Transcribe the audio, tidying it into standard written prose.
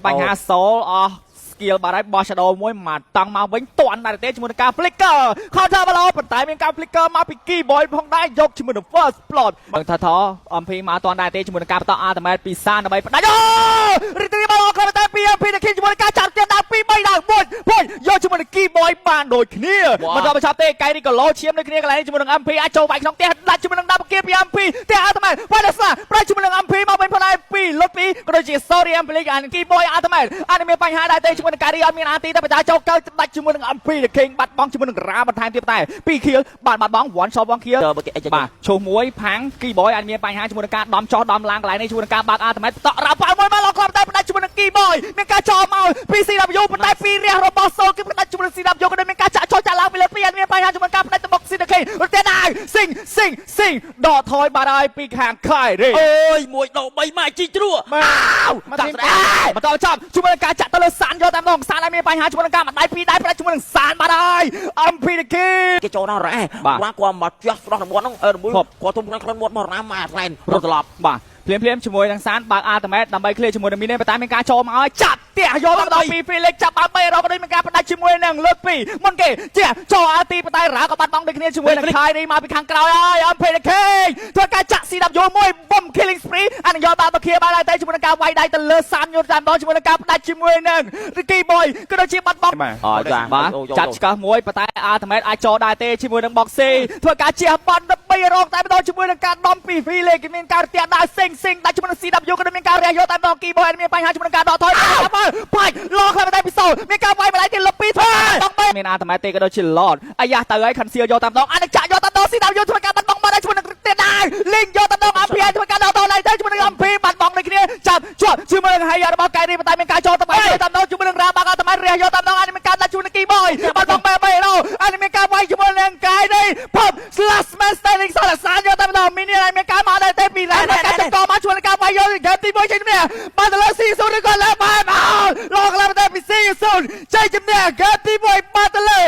បញ្ហាសូលអស់ skill បាត់ហើយបោះ shadow មួយមកតង់មកវិញតាន់ដែរទេជាមួយនឹងការ flicker counter មកលោប៉ុន្តែមានការ flicker មកពី keyboard ផងដែរយកជាមួយនឹង first plot បើថាថ MP មកតាន់ដែរទេជាមួយនឹងការបន្ត ultimate ពីសានដើម្បីបដាច់អូ retrieve មកគាត់តែពី MP តែជាមួយនឹងការចាប់ទៀតដល់2 3ដល់1យកជាមួយនឹង keyboard បានដូចគ្នាមិនដល់បញ្ចប់ទេកៃរីក៏លោឈាមដូចគ្នាកន្លែងជាមួយនឹង MP អាចចូលវាយក្នុងផ្ទះដាច់ជាមួយនឹង double kill ពី MP ផ្ទះ ultimate បានដល់ស្លាប្រជាមួយនឹង MP មកវិញផងដែរ2លុតពីក៏ដូចជា sorry MP អាន keyboard ultimate អានេះមានបញ្ហាដែរទេជាមួយនឹងការីអត់មានអាទីតែបតាចូលកើដាច់ជាមួយនឹង MP ដែល King បាត់បង់ជាមួយនឹងរាបន្ថែមទៀតតែ2 kill បានបាត់បង់ one shot 1 kill បាទឈុះមួយផាំង keyboard អាចមានបញ្ហាជាមួយនឹងការដំចោះដំឡើងកន្លែងនេះជាមួយនឹងការបាក់ ultimate តរ៉ាប៉ាមួយមកលោកគាត់តែបដាច់ជាមួយនឹង keyboard មានការចោលមកពី CW ប៉ុន្តែពីរះរបស់ Soul គឺបដាច់ជាមួយនឹង CW ក៏មានការចាក់ចោលចាក់ឡើងពីលើ2អាចមានបញ្ហាជាមួយនឹងការបដាច់របស់ CDK រត់ទៀតដែរស៊ីងដកថយបាត់ហើយពីខាងខៃរេអូយ1ដក3មកជីជ្រួមកតាស្រាបន្តចាប់ជាមួយនឹងការចាក់ទៅលើសានយកតែម្ដងសានឲ្យមានបញ្ហាជាមួយនឹងការម្ដាយ2ដៃប្រដាច់ជាមួយនឹងសានបាត់ហើយ MP គេចូលដល់រ៉េគាត់មកជះស្រស់រមាត់ហ្នឹងមួយគាត់ទុំក្នុងមាត់មករ៉ាមមកឡែនរត់ត្រឡប់បាទភ្លាមជាមួយនឹងសានបើក ultimate ដើម្បី clear ជាមួយនឹងមីនេះប៉ុន្តែមានការចូលមកឲ្យចាប់ផ្ទះយកមកដល់ពី Felix ចាប់បាន3រកក៏ដូចមានការបដាច់ជាមួយនឹងលើក2មុនគេជាចូលអាទីប៉ុន្តែរ៉ាក៏បាត់បង់ដូចគ្នាជាមួយនឹង Kyrie មកពីខាងក្រោយហើយ MP គេធ្វើការចាក់ CW មួយបំ killing spree អានឹងយកបានមក clear បានហើយតែជាមួយនឹងការវាយដៃទៅលើសានយកតែម្ដងជាមួយនឹងការបដាច់ជាមួយនឹង Ricky Boy ក៏ដូចជាបាត់បង់ចាបាទចាត់ឆ្កឹះមួយប៉ុន្តែ ultimate អាចចូលដែរទេជាមួយនឹង Boxy ធ្វើការជះបាត់3រកតែម្ដងជាមួយនឹងការដំពី Felix គេមានការរះដែរសិងដាច់ជាមួយនឹង CW ក៏មានការរះយកតែម្ដង keyboard មានបញ្ហាជាមួយនឹងការដកថយបាច់លោខ្លះតែពីសូលមានការវាយម្ដាយទៀតលុប2ធ្វើមាន ultimate ទេក៏ដូចជា Lord អាយ៉ាទៅហើយ cancel យកតែម្ដងអានឹងចាក់យកតែម្ដង CW ធ្វើការបាត់បង់បាត់ហើយជាមួយនឹងទៀតដែរ link យកតែម្ដង MP ធ្វើការដកថយដែរជាមួយនឹង MP បាត់បង់ដូចគ្នាចាប់ជាប់ជាមួយនឹង Haya របស់ Kyrie ប៉ុន្តែមានការចូលទៅបាយតែម្ដងជាមួយនឹង Ra បាក់ ultimate រះយកតែម្ដងអានេះមានការដាច់ជាមួយនឹង keyboard បាត់បង់3រកអានេះមានការវាយជាមួយនឹង Kyrie pop slash man standing សរសានយកតែម្ដង mini ហើយមានការមកដែរទេពី Ra ការចកមកជួយនឹងការវាយយកហ្គេមទី1ចេញជំនះបានទៅលើ C0 ឬក៏លើបែបអោលោកឡើងទៅពី C0 ចេញជំនះហ្គេមទី1បានទៅលើ